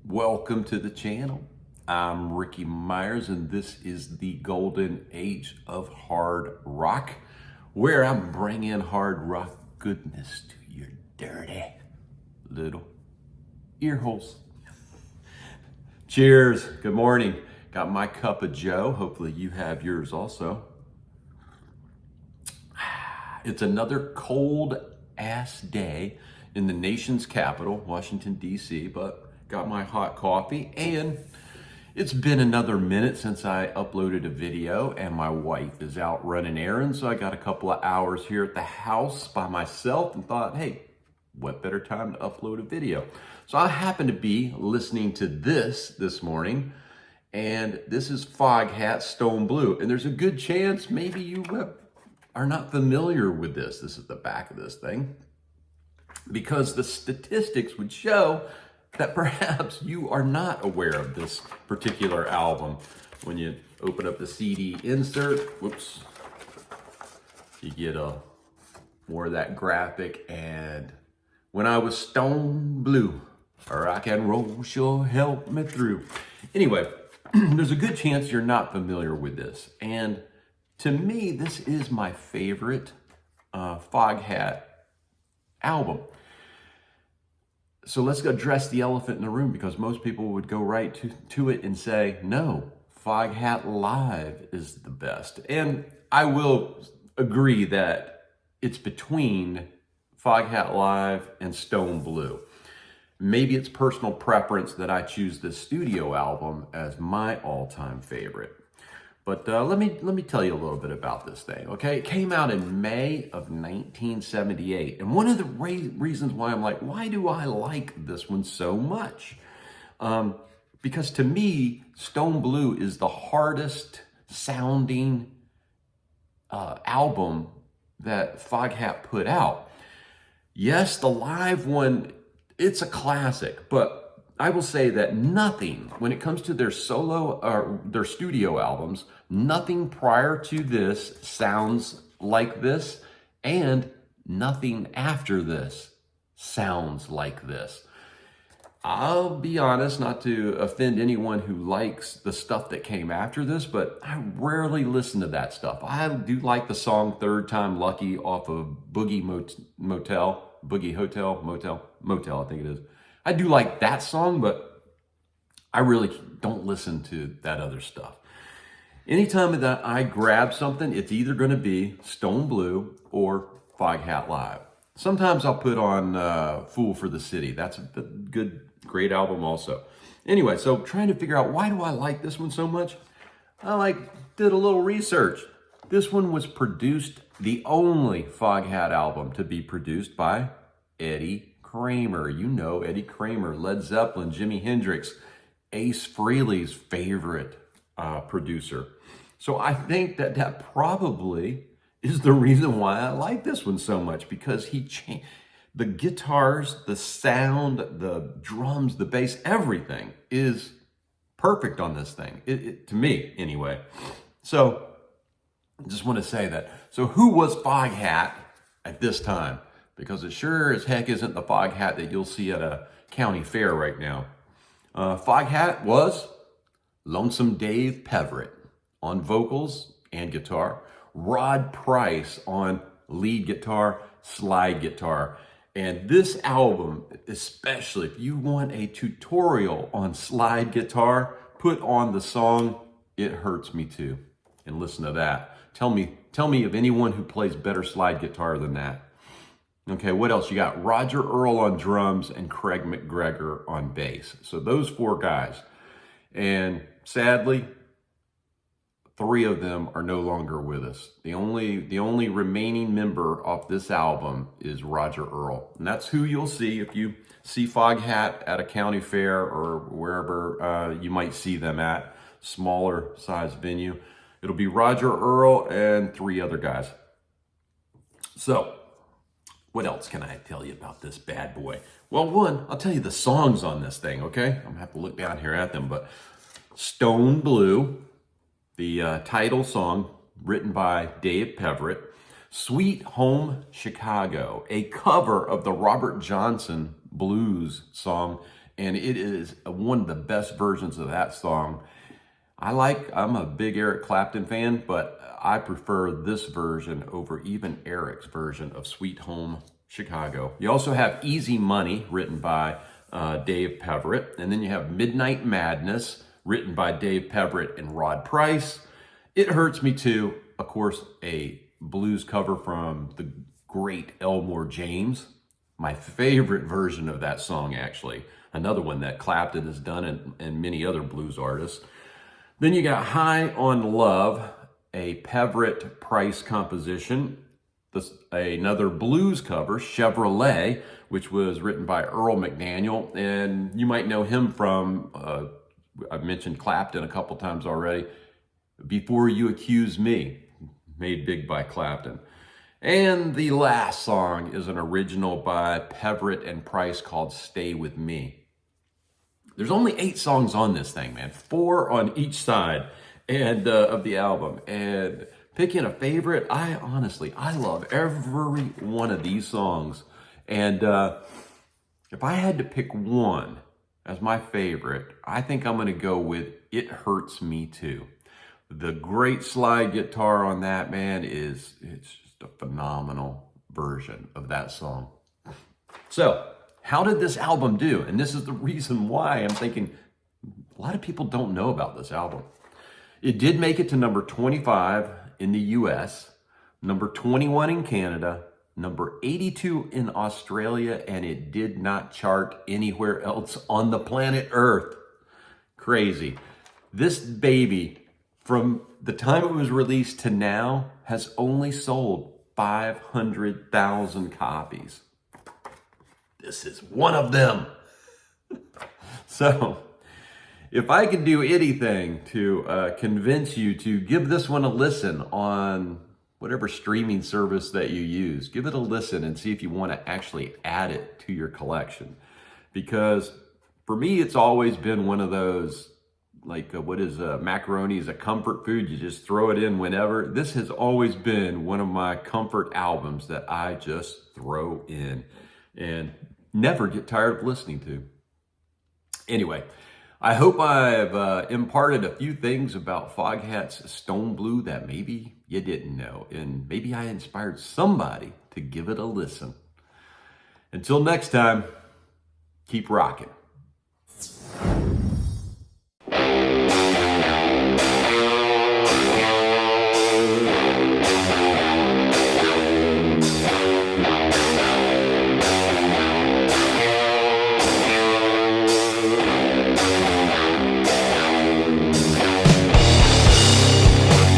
Welcome to the channel. I'm Ricky Myers, and this is the golden age of hard rock, where I'm bringing hard rock goodness to your dirty little ear holes. Cheers. Good morning. Got my cup of joe. Hopefully you have yours also. It's another cold ass day in the nation's capital, Washington, D.C., but got my hot coffee, and it's been another minute since I uploaded a video, and my wife is out running errands, so I got a couple of hours here at the house by myself and thought, hey, what better time to upload a video? So I happened to be listening to this morning, and this is FOGHAT Stone Blue, and there's a good chance maybe you are not familiar with this. This is the back of this thing, because the statistics would show that perhaps you are not aware of this particular album. When you open up the CD insert, whoops, you get more of that graphic. And when I was stone blue, rock and roll sure helped me through. Anyway, there's a good chance you're not familiar with this. And to me, this is my favorite FOGHAT album. So let's address the elephant in the room, because most people would go right to it and say, no, FOGHAT Live is the best. And I will agree that it's between FOGHAT Live and Stone Blue. Maybe it's personal preference that I choose this studio album as my all-time favorite. But let me tell you a little bit about this thing, okay? It came out in May of 1978. And one of the reasons why I'm like, why do I like this one so much? Because to me, Stone Blue is the hardest sounding album that FOGHAT put out. Yes, the live one, it's a classic, but I will say that nothing, when it comes to their solo or their studio albums, nothing prior to this sounds like this, and nothing after this sounds like this. I'll be honest, not to offend anyone who likes the stuff that came after this, but I rarely listen to that stuff. I do like the song Third Time Lucky off of Boogie Motel, I think it is. I do like that song, but I really don't listen to that other stuff. Anytime that I grab something, it's either going to be Stone Blue or FOGHAT Live. Sometimes I'll put on Fool for the City. That's a great album also. Anyway, so trying to figure out, why do I like this one so much? I did a little research. This one was produced, the only FOGHAT album to be produced by Eddie Kramer. You know Eddie Kramer, Led Zeppelin, Jimi Hendrix, Ace Frehley's favorite producer. So I think that probably is the reason why I like this one so much, because he changed the guitars, the sound, the drums, the bass, everything is perfect on this thing, to me anyway. So I just want to say that. So who was FOGHAT at this time? Because it sure as heck isn't the FOGHAT that you'll see at a county fair right now. FOGHAT was Lonesome Dave Peverett on vocals and guitar, Rod Price on lead guitar, slide guitar. And this album, especially if you want a tutorial on slide guitar, put on the song It Hurts Me To and listen to that. Tell me of anyone who plays better slide guitar than that. Okay, what else? You got Roger Earl on drums and Craig McGregor on bass. So those four guys. And sadly, three of them are no longer with us. The only remaining member of this album is Roger Earl. And that's who you'll see if you see FOGHAT at a county fair or wherever you might see them at, smaller size venue. It'll be Roger Earl and three other guys. So what else can I tell you about this bad boy? Well, one, I'll tell you the songs on this thing, okay? I'm gonna have to look down here at them, but Stone Blue, the title song written by Dave Peverett. Sweet Home Chicago, a cover of the Robert Johnson blues song and it is one of the best versions of that song. I'm a big Eric Clapton fan, but I prefer this version over even Eric's version of Sweet Home Chicago. You also have Easy Money, written by Dave Peverett, and then you have Midnight Madness, written by Dave Peverett and Rod Price. It Hurts Me Too, of course, a blues cover from the great Elmore James. My favorite version of that song, actually. Another one that Clapton has done and many other blues artists. Then you got High on Love, a Peverett Price composition. Another blues cover, Chevrolet, which was written by Earl McDaniel. And you might know him from, I've mentioned Clapton a couple times already, Before You Accuse Me, made big by Clapton. And the last song is an original by Peverett and Price called Stay With Me. There's only 8 songs on this thing, man. 4 on each side and of the album. And picking a favorite, I love every one of these songs. And if I had to pick one as my favorite, I think I'm going to go with It Hurts Me Too. The great slide guitar on that, man, it's just a phenomenal version of that song. So, how did this album do? And this is the reason why I'm thinking a lot of people don't know about this album. It did make it to number 25 in the US, number 21 in Canada, number 82 in Australia, and it did not chart anywhere else on the planet Earth. Crazy. This baby, from the time it was released to now, has only sold 500,000 copies. This is one of them. So, if I can do anything to convince you to give this one a listen on whatever streaming service that you use, give it a listen and see if you want to actually add it to your collection. Because for me, it's always been one of those, like macaroni is a comfort food. You just throw it in whenever. This has always been one of my comfort albums that I just throw in and never get tired of listening to. Anyway, I hope I've imparted a few things about Foghat's Stone Blue that maybe you didn't know, and maybe I inspired somebody to give it a listen. Until next time, keep rocking.